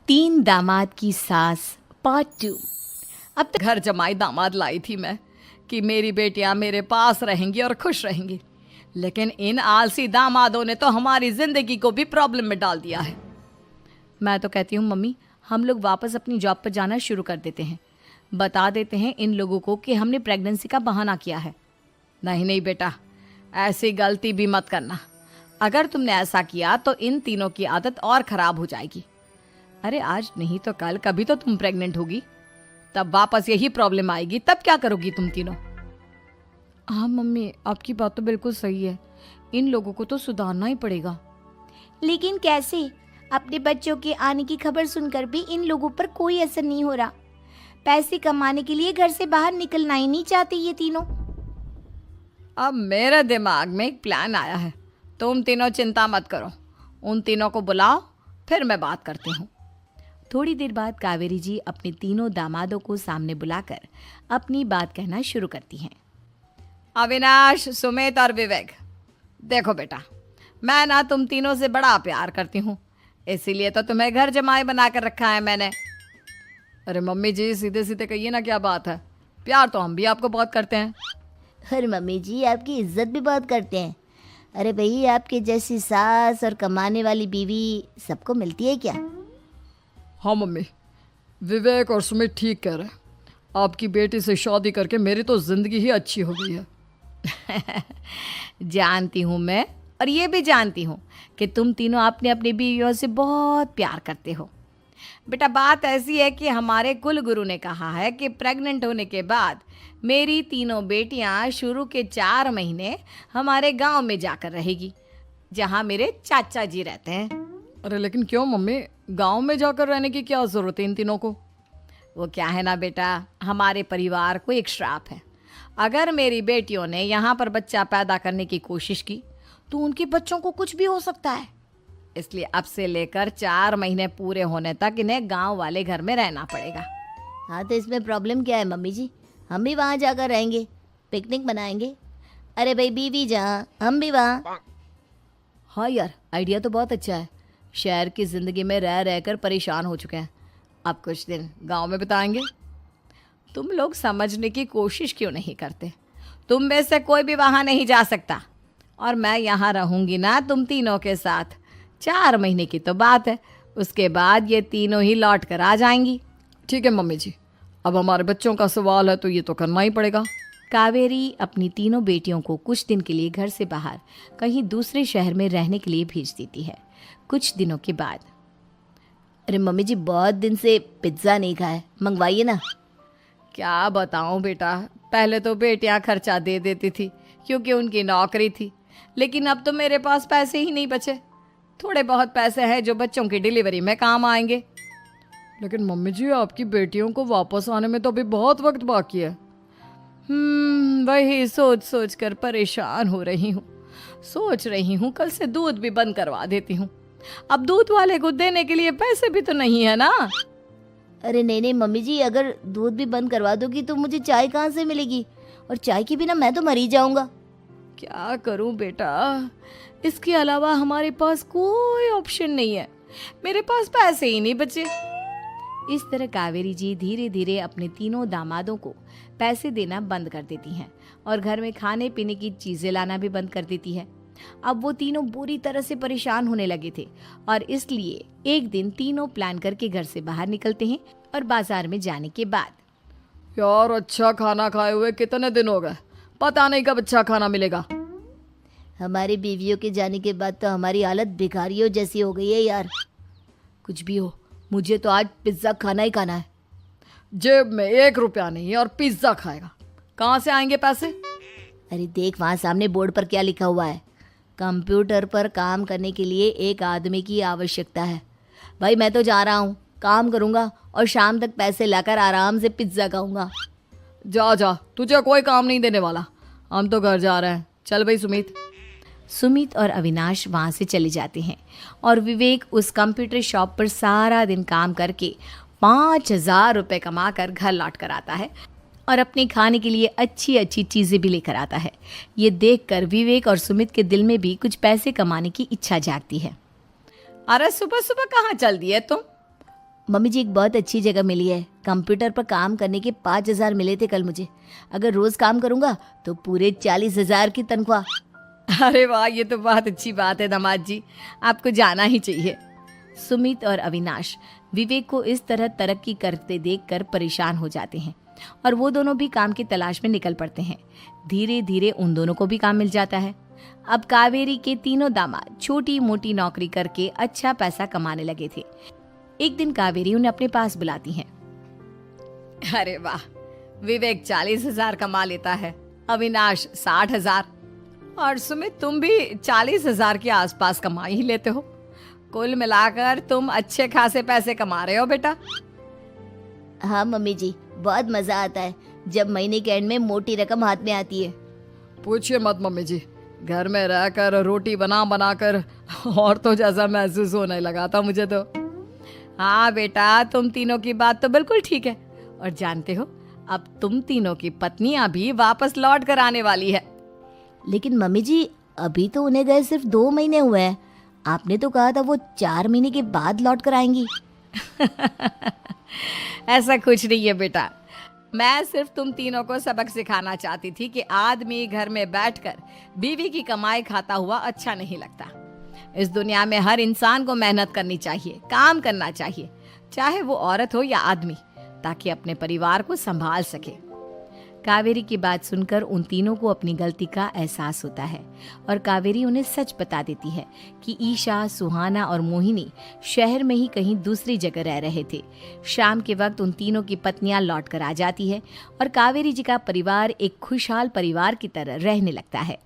तीन दामाद की सास पार्ट 2। अब तक घर जमाई दामाद लाई थी मैं कि मेरी बेटियां मेरे पास रहेंगी और खुश रहेंगी, लेकिन इन आलसी दामादों ने तो हमारी जिंदगी को भी प्रॉब्लम में डाल दिया है। मैं तो कहती हूँ मम्मी, हम लोग वापस अपनी जॉब पर जाना शुरू कर देते हैं। बता देते हैं इन लोगों को कि हमने प्रेगनेंसी का बहाना किया है। नहीं नहीं बेटा, ऐसी गलती भी मत करना। अगर तुमने ऐसा किया तो इन तीनों की आदत और खराब हो जाएगी। अरे आज नहीं तो कल कभी तो तुम प्रेग्नेंट होगी, तब वापस यही प्रॉब्लम आएगी। तब क्या करोगी तुम तीनों? हाँ मम्मी, आपकी बात तो बिल्कुल सही है। इन लोगों को तो सुधारना ही पड़ेगा। लेकिन कैसे? अपने बच्चों के आने की खबर सुनकर भी इन लोगों पर कोई असर नहीं हो रहा। पैसे कमाने के लिए घर से बाहर निकलना ही नहीं चाहते ये तीनों। अब मेरे दिमाग में एक प्लान आया है। तुम तीनों चिंता मत करो, उन तीनों को बुलाओ, फिर मैं बात करती हूँ। थोड़ी देर बाद कावेरी जी अपने तीनों दामादों को सामने बुलाकर अपनी बात कहना शुरू करती हैं। अविनाश, सुमित और विवेक, देखो बेटा, मैं ना तुम तीनों से बड़ा प्यार करती हूँ, इसीलिए तो तुम्हें घर जमाई बना कर रखा है मैंने। अरे मम्मी जी, सीधे सीधे कहिए ना, क्या बात है? प्यार तो हम भी आपको बहुत करते हैं। अरे मम्मी जी, आपकी इज्जत भी बहुत करते हैं। अरे भाई, आपके जैसी सास और कमाने वाली बीवी सबको मिलती है क्या? हाँ मम्मी, विवेक और सुमित ठीक कह रहे हैं। आपकी बेटी से शादी करके मेरी तो ज़िंदगी ही अच्छी हो गई है। जानती हूँ मैं, और ये भी जानती हूँ कि तुम तीनों अपने अपनी बीवियों से बहुत प्यार करते हो। बेटा, बात ऐसी है कि हमारे कुल गुरु ने कहा है कि प्रेग्नेंट होने के बाद मेरी तीनों बेटियां शुरू के 4 महीने हमारे गांव में जाकर रहेगी, जहां मेरे चाचा जी रहते हैं। अरे लेकिन क्यों मम्मी, गांव में जाकर रहने की क्या ज़रूरत है इन तीनों को? वो क्या है ना बेटा, हमारे परिवार को एक श्राप है। अगर मेरी बेटियों ने यहाँ पर बच्चा पैदा करने की कोशिश की तो उनके बच्चों को कुछ भी हो सकता है। इसलिए अब से लेकर 4 महीने पूरे होने तक इन्हें गांव वाले घर में रहना पड़ेगा। हाँ, तो इसमें प्रॉब्लम क्या है मम्मी जी? हम भी वहाँ जाकर रहेंगे, पिकनिक मनाएंगे। अरे भाई, बीवी जहाँ हम भी वहाँ। हाँ यार, आइडिया तो बहुत अच्छा है। शहर की ज़िंदगी में रह रहकर परेशान हो चुके हैं, अब कुछ दिन गांव में बिताएंगे। तुम लोग समझने की कोशिश क्यों नहीं करते? तुम में से कोई भी वहाँ नहीं जा सकता, और मैं यहाँ रहूँगी ना तुम तीनों के साथ। 4 महीने की तो बात है, उसके बाद ये तीनों ही लौट कर आ जाएंगी। ठीक है मम्मी जी, अब हमारे बच्चों का सवाल है तो ये तो करना ही पड़ेगा। कावेरी अपनी तीनों बेटियों को कुछ दिन के लिए घर से बाहर कहीं दूसरे शहर में रहने के लिए भेज देती है। कुछ दिनों के बाद, अरे मम्मी जी, बहुत दिन से पिज्ज़ा नहीं खाया, मंगवाइए ना। क्या बताऊं बेटा, पहले तो बेटियां खर्चा दे देती थी क्योंकि उनकी नौकरी थी, लेकिन अब तो मेरे पास पैसे ही नहीं बचे। थोड़े बहुत पैसे हैं जो बच्चों की डिलीवरी में काम आएंगे। लेकिन मम्मी जी, आपकी बेटियों को वापस आने में तो अभी बहुत वक्त बाकी है। वही सोच सोच कर परेशान हो रही हूँ। सोच रही हूँ कल से दूध भी बंद करवा देती हूँ। अब दूध वाले को देने के लिए पैसे भी तो नहीं है ना। अरे नहीं नहीं मम्मी जी, अगर दूध भी बंद करवा दोगी तो मुझे चाय कहाँ से मिलेगी? और चाय के बिना मैं तो मर ही जाऊंगा। क्या करूं बेटा, इसके अलावा हमारे पास कोई ऑप्शन नहीं है। मेरे पास पैसे ही नहीं बचे। इस तरह कावेरी जी धीरे धीरे अपने तीनों दामादों को पैसे देना बंद कर देती हैं और घर में खाने पीने की चीज़ें लाना भी बंद कर देती है। अब वो तीनों बुरी तरह से परेशान होने लगे थे, और इसलिए एक दिन तीनों प्लान करके घर से बाहर निकलते हैं। और बाजार में जाने के बाद, यार अच्छा खाना खाए हुए कितने दिन हो गए, पता नहीं कब अच्छा खाना मिलेगा। हमारी बीवियों के जाने के बाद तो हमारी हालत भिखारियों जैसी हो गई है यार। कुछ भी हो, मुझे तो आज पिज्ज़ा खाना ही खाना है। जेब में 1 रुपया नहीं है और पिज्ज़ा खाएगा, कहाँ से आएंगे पैसे? अरे देख, वहाँ सामने बोर्ड पर क्या लिखा हुआ है? कंप्यूटर पर काम करने के लिए एक आदमी की आवश्यकता है। भाई मैं तो जा रहा हूँ, काम करूँगा और शाम तक पैसे लाकर आराम से पिज्ज़ा खाऊंगा। जा जा, तुझे कोई काम नहीं देने वाला, हम तो घर जा रहे हैं। चल भाई सुमित। सुमित और अविनाश वहाँ से चले जाते हैं और विवेक उस कंप्यूटर शॉप पर सारा दिन काम करके 5,000 रुपये कमा कर घर लौट कर आता है और अपने खाने के लिए अच्छी अच्छी चीज़ें भी लेकर आता है। ये देखकर विवेक और सुमित के दिल में भी कुछ पैसे कमाने की इच्छा जागती है। अरे सुबह सुबह कहाँ चल दिए तुम? मम्मी जी एक बहुत अच्छी जगह मिली है, कंप्यूटर पर काम करने के 5,000 मिले थे कल मुझे। अगर रोज काम करूंगा तो पूरे 40,000 की तनख्वाह। अरे वाह, ये तो बहुत अच्छी बात है दामाद जी, आपको जाना ही चाहिए। सुमित और अविनाश विवेक को इस तरह तरक्की करते देखकर परेशान हो जाते हैं और वो दोनों भी काम की तलाश में निकल पड़ते हैं। धीरे धीरे उन दोनों को भी काम मिल जाता है। अब कावेरी के तीनों दामाद छोटी मोटी नौकरी करके अच्छा पैसा कमाने लगे थे। एक दिन कावेरी उन्हें अपने पास बुलाती है। अरे वाह, विवेक 40,000 कमा लेता है, अविनाश 60,000 और सुमित तुम भी 40,000 के आसपास कमा ही लेते हो। कुल मिलाकर तुम अच्छे खासे पैसे कमा रहे हो बेटा। हाँ मम्मी जी, बहुत मजा आता है जब महीने के एंड में मोटी रकम हाथ में आती है। पूछिए मत मम्मी जी, घर में रहकर रोटी बना बना कर और तो जैसा महसूस होने लगा था मुझे तो। हाँ बेटा, तुम तीनों की बात तो बिल्कुल ठीक है। और जानते हो, अब तुम तीनों की पत्नियां भी वापस लौट कर आने वाली है। लेकिन मम्मी जी अभी तो उन्हें गए सिर्फ 2 महीने हुए हैं, आपने तो कहा था वो 4 महीने के बाद लौट कर आएंगी। ऐसा कुछ नहीं है बेटा, मैं सिर्फ तुम तीनों को सबक सिखाना चाहती थी कि आदमी घर में बैठकर बीवी की कमाई खाता हुआ अच्छा नहीं लगता। इस दुनिया में हर इंसान को मेहनत करनी चाहिए, काम करना चाहिए, चाहे वो औरत हो या आदमी, ताकि अपने परिवार को संभाल सके। कावेरी की बात सुनकर उन तीनों को अपनी गलती का एहसास होता है और कावेरी उन्हें सच बता देती है कि ईशा, सुहाना और मोहिनी शहर में ही कहीं दूसरी जगह रह रहे थे। शाम के वक्त उन तीनों की पत्नियां लौट कर आ जाती है और कावेरी जी का परिवार एक खुशहाल परिवार की तरह रहने लगता है।